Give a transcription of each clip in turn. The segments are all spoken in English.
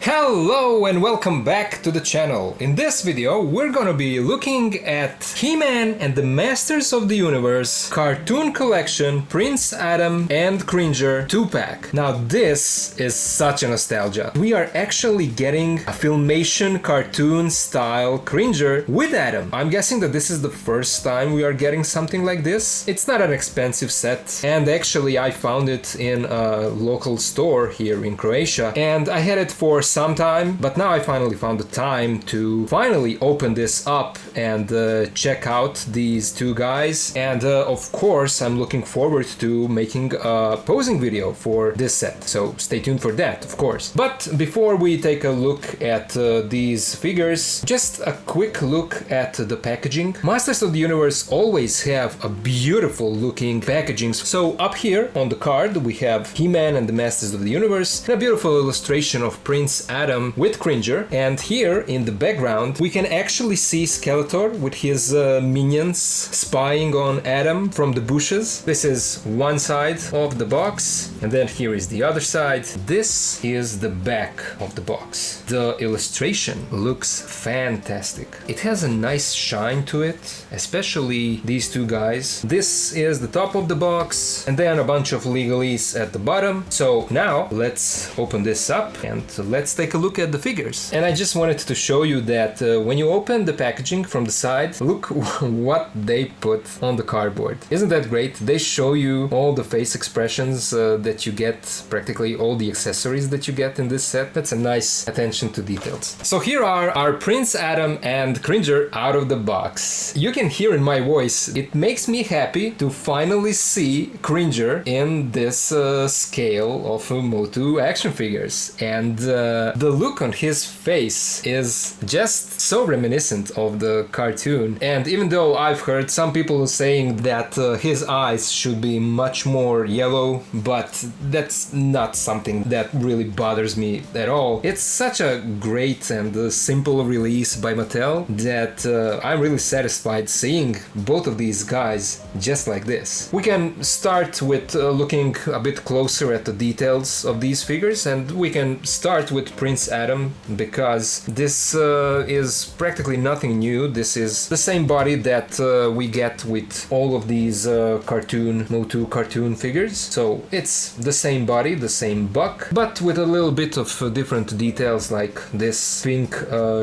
Hello and welcome back to the channel. In this video we're gonna be looking at He-Man and the Masters of the Universe cartoon collection Prince Adam and Cringer 2-pack. Now this is such a nostalgia. We are actually getting a Filmation cartoon style Cringer with Adam. I'm guessing that this is the first time we are getting something like this. It's not an expensive set, and actually I found it in a local store here in Croatia and I had it for some time, but now I finally found the time to finally open this up and check out these two guys. And of course I'm looking forward to making a posing video for this set, so stay tuned for that, of course. But before we take a look at these figures, just a quick look at the packaging. Masters of the Universe always have a beautiful looking packaging. So up here on the card we have He-Man and the Masters of the Universe and a beautiful illustration of Prince Adam with Cringer, and here in the background we can actually see Skeletor with his minions spying on Adam from the bushes. This is one side of the box, and then here is the other side. This is the back of the box. The illustration looks fantastic. It has a nice shine to it, especially these two guys. This is the top of the box, and then a bunch of legalese at the bottom. So now let's open this up and let's take a look at the figures. And I just wanted to show you that when you open the packaging from the side, look what they put on the cardboard. Isn't that great? They show you all the face expressions that you get, practically all the accessories that you get in this set. That's a nice attention to details. So here are our Prince Adam and Cringer out of the box. You can hear in my voice, it makes me happy to finally see Cringer in this scale of MOTU action figures. And the look on his face is just so reminiscent of the cartoon. And even though I've heard some people saying that his eyes should be much more yellow, but that's not something that really bothers me at all. It's such a great and simple release by Mattel that I'm really satisfied seeing both of these guys just like this. We can start with looking a bit closer at the details of these figures, and we can start with Prince Adam because this is practically nothing new. This is the same body that we get with all of these MOTU cartoon figures. So it's the same body, the same buck, but with a little bit of different details, like this pink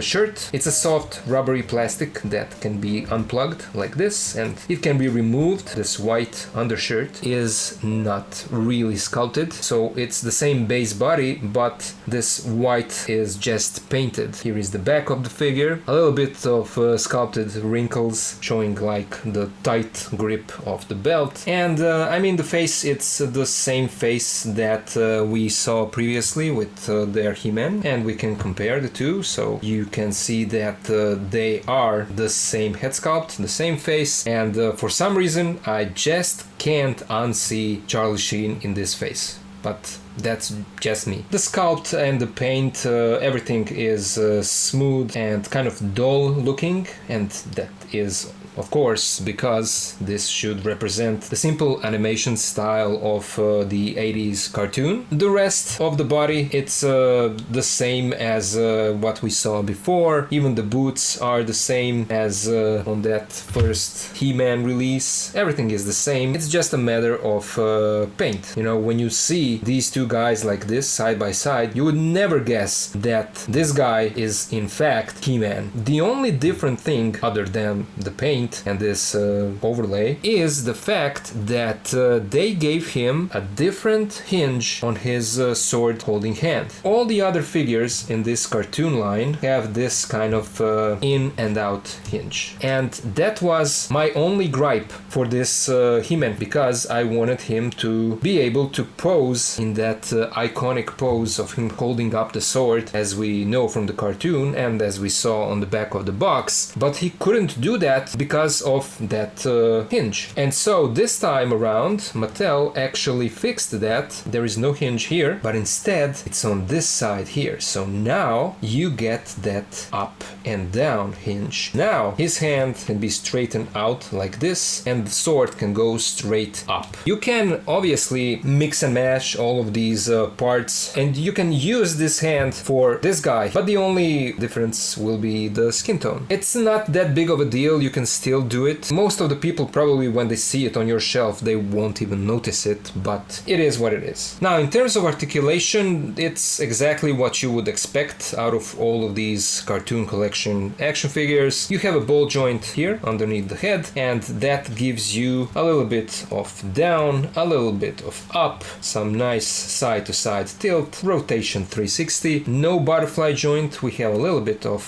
shirt. It's a soft rubbery plastic that can be unplugged like this, and it can be removed. This white undershirt is not really sculpted, so it's the same base body, but this white is just painted. Here is the back of the figure, a little bit of sculpted wrinkles showing like the tight grip of the belt. And I mean, the face, it's the same face that we saw previously with their He-Man, and we can compare the two, so you can see that they are the same head sculpt, the same face, and for some reason I just can't unsee Charlie Sheen in this face. But that's just me. The sculpt and the paint, everything is smooth and kind of dull looking, and that is of course because this should represent the simple animation style of the 80s cartoon. The rest of the body, it's the same as what we saw before. Even the boots are the same as on that first He-Man release. Everything is the same. It's just a matter of paint. You know, when you see these two guys like this side by side, you would never guess that this guy is in fact He-Man. The only different thing other than the paint and this overlay is the fact that they gave him a different hinge on his sword holding hand. All the other figures in this cartoon line have this kind of in and out hinge, and that was my only gripe for this He-Man, because I wanted him to be able to pose in that iconic pose of him holding up the sword as we know from the cartoon and as we saw on the back of the box, but he couldn't do that because because of that hinge. And so this time around, Mattel actually fixed that. There is no hinge here, but instead it's on this side here. So now you get that up and down hinge. Now his hand can be straightened out like this, and the sword can go straight up. You can obviously mix and match all of these parts, and you can use this hand for this guy, but the only difference will be the skin tone. It's not that big of a deal, you can still do it. Most of the people probably when they see it on your shelf they won't even notice it, but it is what it is. Now in terms of articulation, it's exactly what you would expect out of all of these Cartoon Collection action figures. You have a ball joint here underneath the head, and that gives you a little bit of down, a little bit of up, some nice side to side tilt, rotation 360, no butterfly joint, we have a little bit of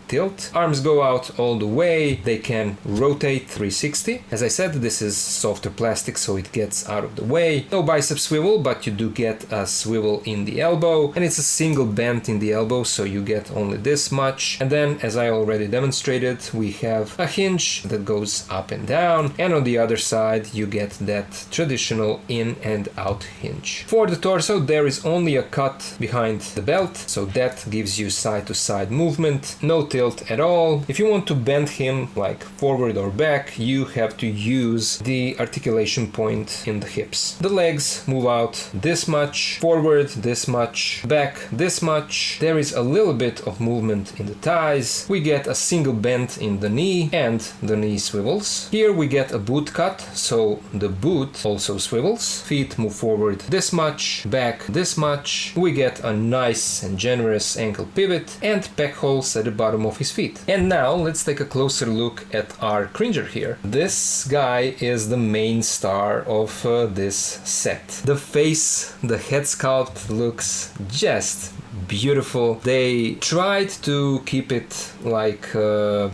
tilt, arms go out all the way, they can rotate 360. As I said, this is softer plastic so it gets out of the way. No bicep swivel, but you do get a swivel in the elbow, and it's a single bend in the elbow, so you get only this much. And then, as I already demonstrated, we have a hinge that goes up and down, and on the other side you get that traditional in and out hinge. For the torso there is only a cut behind the belt, so that gives you side to side movement, no tilt at all. If you want to bend him like forward or back, you have to use the articulation point in the hips. The legs move out this much, forward this much, back this much. There is a little bit of movement in the thighs. We get a single bend in the knee, and the knee swivels. Here we get a boot cut, so the boot also swivels. Feet move forward this much, back this much. We get a nice and generous ankle pivot and pec holes at the bottom of his feet. And now let's take a closer look at our Cringer here. This guy is the main star of this set. The face, the head sculpt looks just beautiful. They tried to keep it like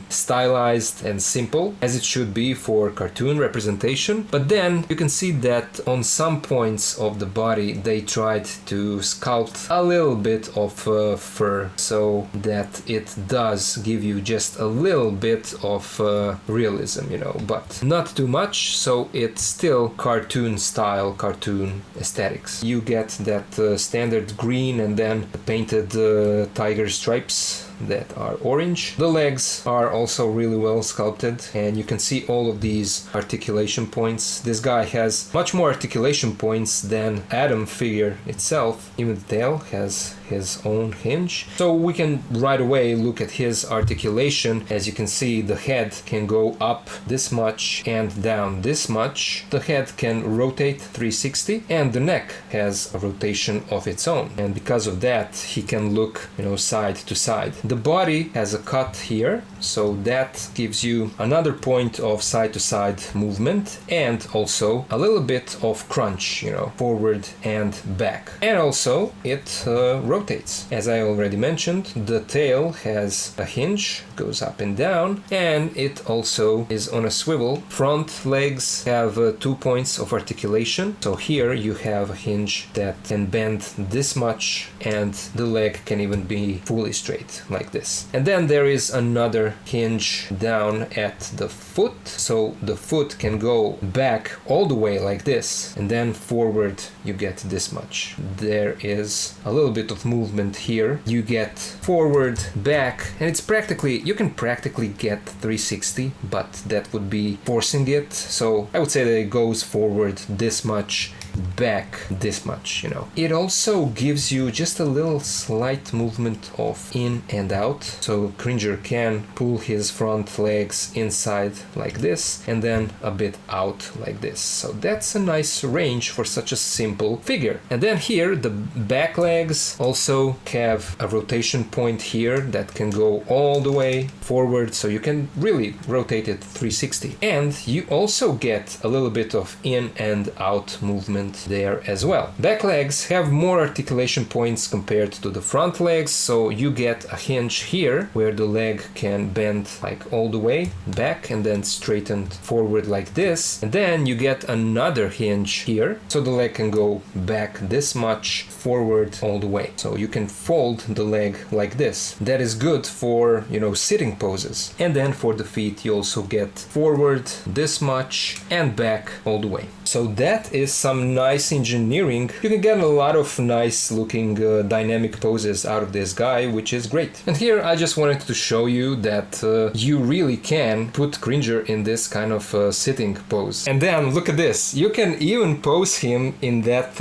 stylized and simple as it should be for cartoon representation, but then you can see that on some points of the body they tried to sculpt a little bit of fur so that it does give you just a little bit of realism, you know, but not too much, so it's still cartoon style, cartoon aesthetics. You get that standard green and then the painted tiger stripes that are orange. The legs are also really well sculpted, and you can see all of these articulation points. This guy has much more articulation points than Adam figure itself. Even the tail has his own hinge. So we can right away look at his articulation. As you can see, the head can go up this much and down this much. The head can rotate 360, and the neck has a rotation of its own. And because of that, he can look, you know, side to side. The body has a cut here, so that gives you another point of side to side movement, and also a little bit of crunch, you know, forward and back. And also it rotates. As I already mentioned, the tail has a hinge, goes up and down, and it also is on a swivel. Front legs have 2 points of articulation, so here you have a hinge that can bend this much, and the leg can even be fully straight like this. And then there is another hinge down at the foot, so the foot can go back all the way like this, and then forward you get this much. There is a little bit of movement here. You get forward, back, and it's practically, you can practically get 360, but that would be forcing it. So I would say that it goes forward this much, back this much, you know. It also gives you just a little slight movement of in and out, so Cringer can pull his front legs inside like this and then a bit out like this. So that's a nice range for such a simple figure. And then here the back legs also have a rotation point here that can go all the way forward, so you can really rotate it 360. And you also get a little bit of in and out movement placement there as well. Back legs have more articulation points compared to the front legs, so you get a hinge here where the leg can bend like all the way back and then straightened forward like this, and then you get another hinge here so the leg can go back this much forward all the way. So you can fold the leg like this. That is good for, you know, sitting poses. And then for the feet you also get forward this much and back all the way. So that is some nice engineering. You can get a lot of nice looking dynamic poses out of this guy, which is great. And here I just wanted to show you that you really can put Cringer in this kind of sitting pose. And then look at this. You can even pose him in that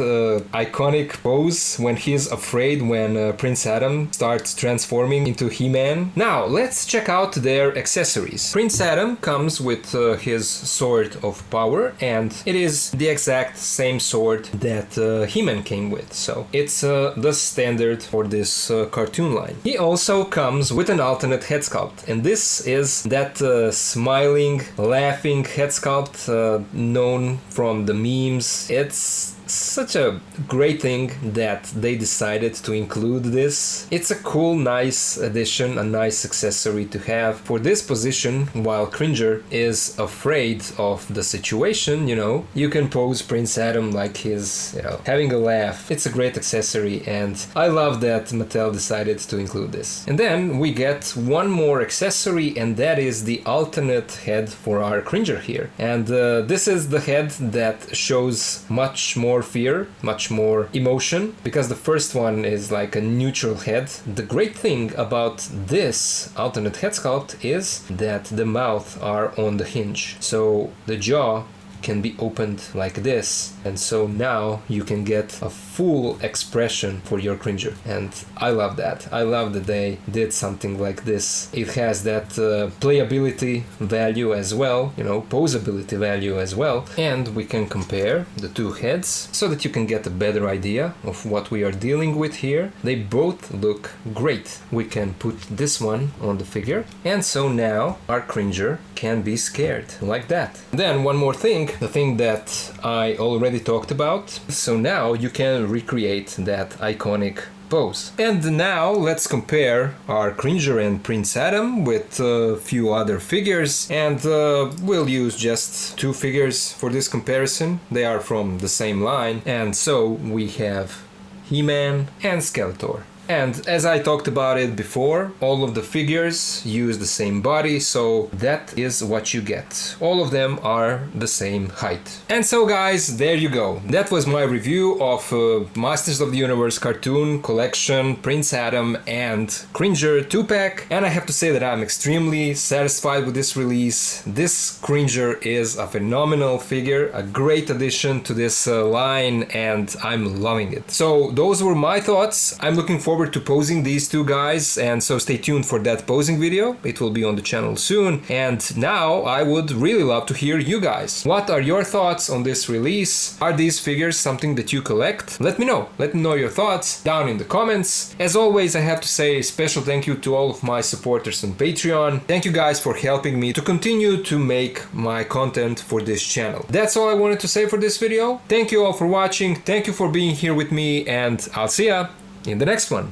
iconic pose when he's afraid when Prince Adam starts transforming into He-Man. Now let's check out their accessories. Prince Adam comes with his sword of power, and it is the exact same sword that He-Man came with, so it's the standard for this cartoon line. He also comes with an alternate head sculpt, and this is that smiling, laughing head sculpt known from the memes. It's such a great thing that they decided to include this. It's a cool, nice addition, a nice accessory to have for this position. While Cringer is afraid of the situation, you know, you can pose Prince Adam like he's, you know, having a laugh. It's a great accessory, and I love that Mattel decided to include this. And then we get one more accessory, and that is the alternate head for our Cringer here. And this is the head that shows much more fear, much more emotion, because the first one is like a neutral head. The great thing about this alternate head sculpt is that the mouth are on the hinge, so the jaw can be opened like this, and so now you can get a full expression for your Cringer, and I love that. I love that they did something like this. It has that playability value as well, you know, posability value as well, and we can compare the two heads so that you can get a better idea of what we are dealing with here. They both look great. We can put this one on the figure, and so now our Cringer can be scared like that. Then one more thing, the thing that I already talked about. So now you can recreate that iconic pose. And now let's compare our Cringer and Prince Adam with a few other figures, and we'll use just two figures for this comparison. They are from the same line, and so we have He-Man and Skeletor. And as I talked about it before, all of the figures use the same body, so that is what you get. All of them are the same height. And so guys, there you go. That was my review of Masters of the Universe cartoon collection, Prince Adam and Cringer 2-pack. And I have to say that I'm extremely satisfied with this release. This Cringer is a phenomenal figure, a great addition to this line, and I'm loving it. So those were my thoughts. I'm looking forward to posing these two guys, and so stay tuned for that posing video. It will be on the channel soon. And now I would really love to hear you guys. What are your thoughts on this release? Are these figures something that you collect? Let me know. Let me know your thoughts down in the comments. As always, I have to say a special thank you to all of my supporters on Patreon. Thank you guys for helping me to continue to make my content for this channel. That's all I wanted to say for this video. Thank you all for watching. Thank you for being here with me, and I'll see ya in the next one.